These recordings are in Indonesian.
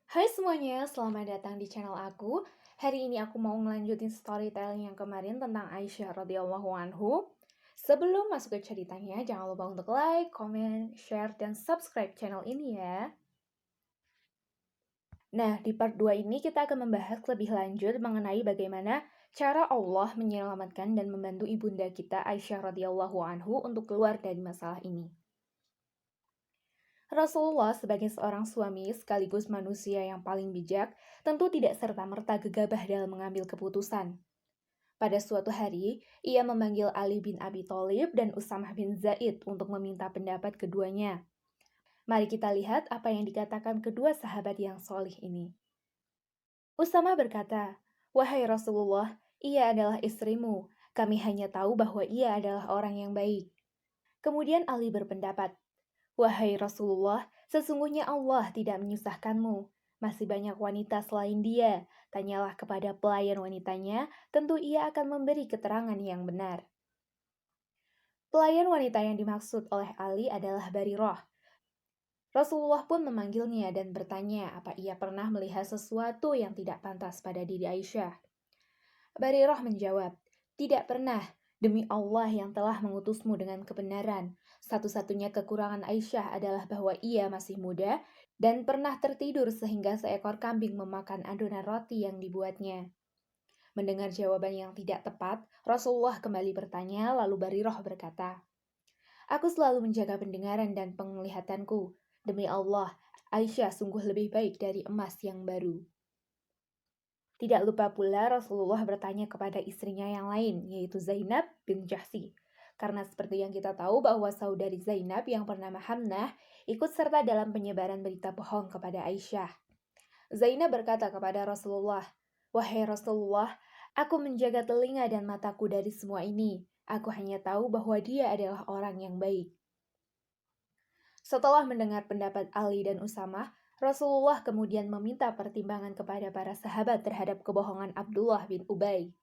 Hai semuanya, selamat datang di channel aku. Hari ini aku mau ngelanjutin storytelling yang kemarin tentang Aisyah radhiyallahu anhu. Sebelum masuk ke ceritanya, jangan lupa untuk like, comment, share, dan subscribe channel ini ya. Nah, di part 2 ini kita akan membahas lebih lanjut mengenai bagaimana cara Allah menyelamatkan dan membantu ibunda kita Aisyah radhiyallahu anhu untuk keluar dari masalah ini. Rasulullah sebagai seorang suami sekaligus manusia yang paling bijak, tentu tidak serta-merta gegabah dalam mengambil keputusan. Pada suatu hari, ia memanggil Ali bin Abi Thalib dan Usamah bin Zaid untuk meminta pendapat keduanya. Mari kita lihat apa yang dikatakan kedua sahabat yang solih ini. Usamah berkata, "Wahai Rasulullah, ia adalah istrimu. Kami hanya tahu bahwa ia adalah orang yang baik." Kemudian Ali berpendapat, "Wahai Rasulullah, sesungguhnya Allah tidak menyusahkanmu. Masih banyak wanita selain dia. Tanyalah kepada pelayan wanitanya, tentu ia akan memberi keterangan yang benar." Pelayan wanita yang dimaksud oleh Ali adalah Barirah. Rasulullah pun memanggilnya dan bertanya apa ia pernah melihat sesuatu yang tidak pantas pada diri Aisyah. Barirah menjawab, "Tidak pernah, demi Allah yang telah mengutusmu dengan kebenaran. Satu-satunya kekurangan Aisyah adalah bahwa ia masih muda dan pernah tertidur sehingga seekor kambing memakan adonan roti yang dibuatnya." Mendengar jawaban yang tidak tepat, Rasulullah kembali bertanya, lalu Barirah berkata, "Aku selalu menjaga pendengaran dan penglihatanku. Demi Allah, Aisyah sungguh lebih baik dari emas yang baru." Tidak lupa pula Rasulullah bertanya kepada istrinya yang lain, yaitu Zainab bin Jahsi. Karena seperti yang kita tahu bahwa saudari Zainab yang bernama Hamnah ikut serta dalam penyebaran berita bohong kepada Aisyah. Zainab berkata kepada Rasulullah, "Wahai Rasulullah, aku menjaga telinga dan mataku dari semua ini. Aku hanya tahu bahwa dia adalah orang yang baik." Setelah mendengar pendapat Ali dan Usamah, Rasulullah kemudian meminta pertimbangan kepada para sahabat terhadap kebohongan Abdullah bin Ubay.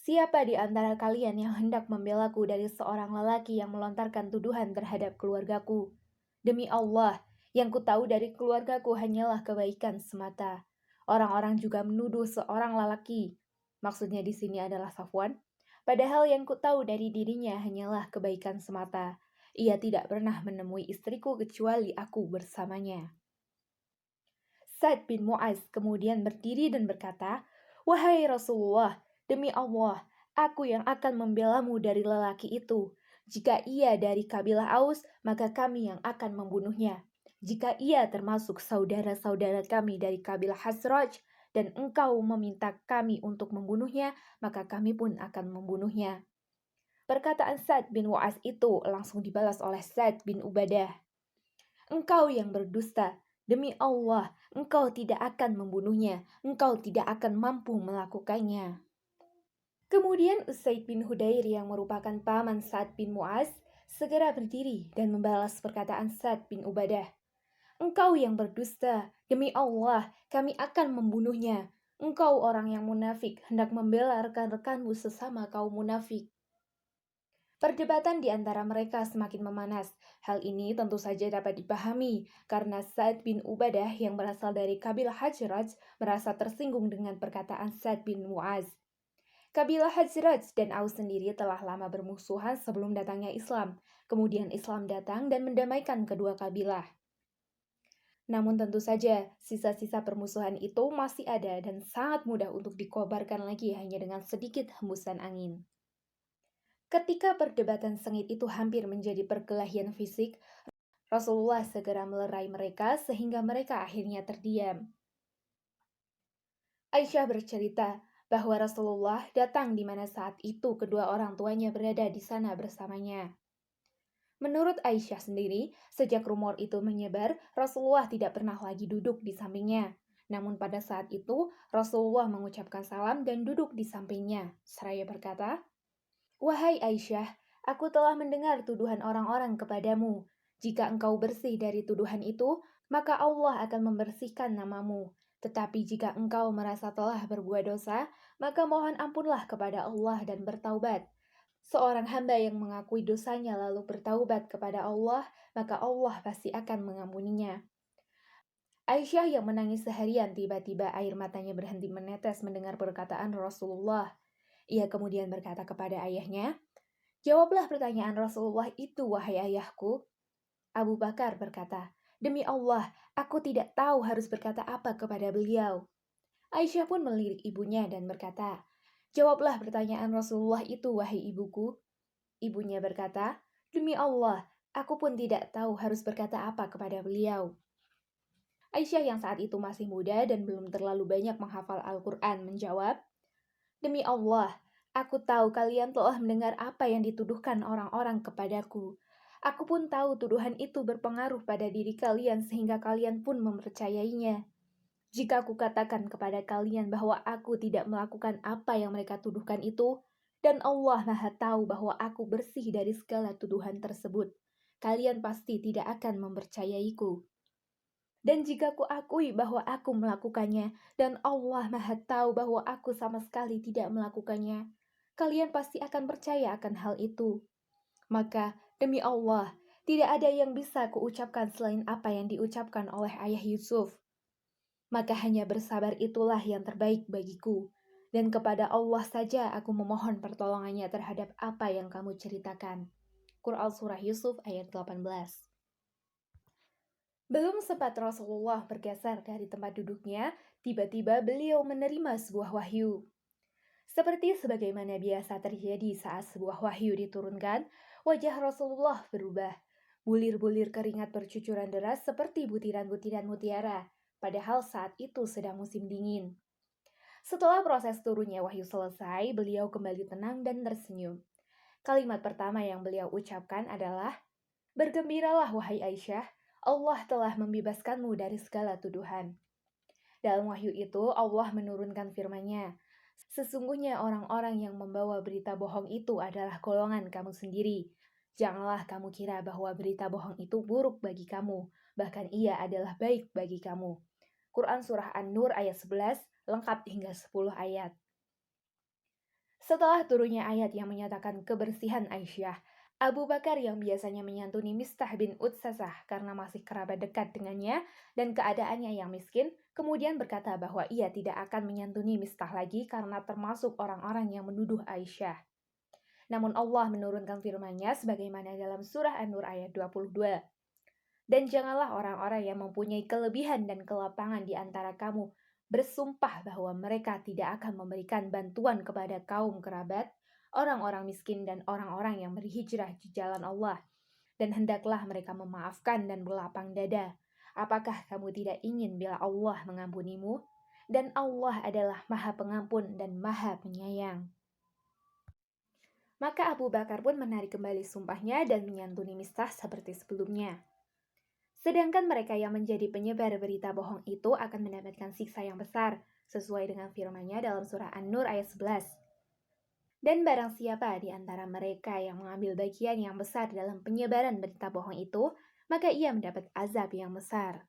"Siapa di antara kalian yang hendak membelaku dari seorang lelaki yang melontarkan tuduhan terhadap keluargaku? Demi Allah, yang ku tahu dari keluargaku hanyalah kebaikan semata. Orang-orang juga menuduh seorang lelaki, maksudnya di sini adalah Safwan, padahal yang ku tahu dari dirinya hanyalah kebaikan semata. Ia tidak pernah menemui istriku kecuali aku bersamanya." Sa'ad bin Mu'az kemudian berdiri dan berkata, "Wahai Rasulullah, demi Allah, aku yang akan membelamu dari lelaki itu. Jika ia dari kabilah Aus, maka kami yang akan membunuhnya. Jika ia termasuk saudara-saudara kami dari kabilah Hazraj, dan engkau meminta kami untuk membunuhnya, maka kami pun akan membunuhnya." Perkataan Sa'ad bin Mu'az itu langsung dibalas oleh Sa'ad bin Ubadah. "Engkau yang berdusta, demi Allah, engkau tidak akan membunuhnya, engkau tidak akan mampu melakukannya." Kemudian Usaid bin Hudair yang merupakan paman Sa'ad bin Mu'az segera berdiri dan membalas perkataan Sa'ad bin Ubadah. "Engkau yang berdusta, demi Allah, kami akan membunuhnya. Engkau orang yang munafik, hendak membela rekan-rekanmu sesama kaum munafik." Perdebatan di antara mereka semakin memanas. Hal ini tentu saja dapat dipahami karena Sa'ad bin Ubadah yang berasal dari kabilah Hajraj merasa tersinggung dengan perkataan Sa'ad bin Mu'az. Kabilah Hajraj dan Aus sendiri telah lama bermusuhan sebelum datangnya Islam. Kemudian Islam datang dan mendamaikan kedua kabilah. Namun tentu saja, sisa-sisa permusuhan itu masih ada dan sangat mudah untuk dikobarkan lagi hanya dengan sedikit hembusan angin. Ketika perdebatan sengit itu hampir menjadi perkelahian fisik, Rasulullah segera melerai mereka sehingga mereka akhirnya terdiam. Aisyah bercerita bahwa Rasulullah datang di mana saat itu kedua orang tuanya berada di sana bersamanya. Menurut Aisyah sendiri, sejak rumor itu menyebar, Rasulullah tidak pernah lagi duduk di sampingnya. Namun pada saat itu, Rasulullah mengucapkan salam dan duduk di sampingnya, seraya berkata, "Wahai Aisyah, aku telah mendengar tuduhan orang-orang kepadamu. Jika engkau bersih dari tuduhan itu, maka Allah akan membersihkan namamu. Tetapi jika engkau merasa telah berbuat dosa, maka mohon ampunlah kepada Allah dan bertaubat. Seorang hamba yang mengakui dosanya lalu bertaubat kepada Allah, maka Allah pasti akan mengampuninya." Aisyah yang menangis seharian tiba-tiba air matanya berhenti menetes mendengar perkataan Rasulullah. Ia kemudian berkata kepada ayahnya, "Jawablah pertanyaan Rasulullah itu, wahai ayahku." Abu Bakar berkata, "Demi Allah, aku tidak tahu harus berkata apa kepada beliau." Aisyah pun melirik ibunya dan berkata, "Jawablah pertanyaan Rasulullah itu, wahai ibuku." Ibunya berkata, "Demi Allah, aku pun tidak tahu harus berkata apa kepada beliau." Aisyah yang saat itu masih muda dan belum terlalu banyak menghafal Al-Quran menjawab, "Demi Allah, aku tahu kalian telah mendengar apa yang dituduhkan orang-orang kepadaku. Aku pun tahu tuduhan itu berpengaruh pada diri kalian sehingga kalian pun mempercayainya. Jika aku katakan kepada kalian bahwa aku tidak melakukan apa yang mereka tuduhkan itu, dan Allah Maha tahu bahwa aku bersih dari segala tuduhan tersebut, kalian pasti tidak akan mempercayaiku. Dan jika ku akui bahwa aku melakukannya, dan Allah Maha tahu bahwa aku sama sekali tidak melakukannya, kalian pasti akan percaya akan hal itu. Maka, demi Allah, tidak ada yang bisa kuucapkan selain apa yang diucapkan oleh ayah Yusuf. Maka hanya bersabar itulah yang terbaik bagiku. Dan kepada Allah saja aku memohon pertolongannya terhadap apa yang kamu ceritakan. Quran Surah Yusuf ayat 18. Belum sempat Rasulullah bergeser dari tempat duduknya, tiba-tiba beliau menerima sebuah wahyu. Seperti sebagaimana biasa terjadi saat sebuah wahyu diturunkan, wajah Rasulullah berubah. Bulir-bulir keringat bercucuran deras seperti butiran-butiran mutiara, padahal saat itu sedang musim dingin. Setelah proses turunnya wahyu selesai, beliau kembali tenang dan tersenyum. Kalimat pertama yang beliau ucapkan adalah, "Bergembiralah wahai Aisyah, Allah telah membebaskanmu dari segala tuduhan." Dalam wahyu itu, Allah menurunkan firman-Nya, "Sesungguhnya orang-orang yang membawa berita bohong itu adalah golongan kamu sendiri. Janganlah kamu kira bahwa berita bohong itu buruk bagi kamu, bahkan ia adalah baik bagi kamu." Quran Surah An-Nur ayat 11, lengkap hingga 10 ayat. Setelah turunnya ayat yang menyatakan kebersihan Aisyah, Abu Bakar yang biasanya menyantuni Mistah bin Utsasah karena masih kerabat dekat dengannya dan keadaannya yang miskin, kemudian berkata bahwa ia tidak akan menyantuni Mistah lagi karena termasuk orang-orang yang menuduh Aisyah. Namun Allah menurunkan firman-Nya sebagaimana dalam surah An-Nur ayat 22. "Dan janganlah orang-orang yang mempunyai kelebihan dan kelapangan di antara kamu bersumpah bahwa mereka tidak akan memberikan bantuan kepada kaum kerabat, orang-orang miskin dan orang-orang yang berhijrah di jalan Allah. Dan hendaklah mereka memaafkan dan berlapang dada. Apakah kamu tidak ingin bila Allah mengampunimu? Dan Allah adalah Maha Pengampun dan Maha Penyayang." Maka Abu Bakar pun menarik kembali sumpahnya dan menyantuni Mistah seperti sebelumnya. Sedangkan mereka yang menjadi penyebar berita bohong itu akan mendapatkan siksa yang besar, sesuai dengan firman-Nya dalam surah An-Nur ayat 11. "Dan barang siapa di antara mereka yang mengambil bagian yang besar dalam penyebaran berita bohong itu, maka ia mendapat azab yang besar."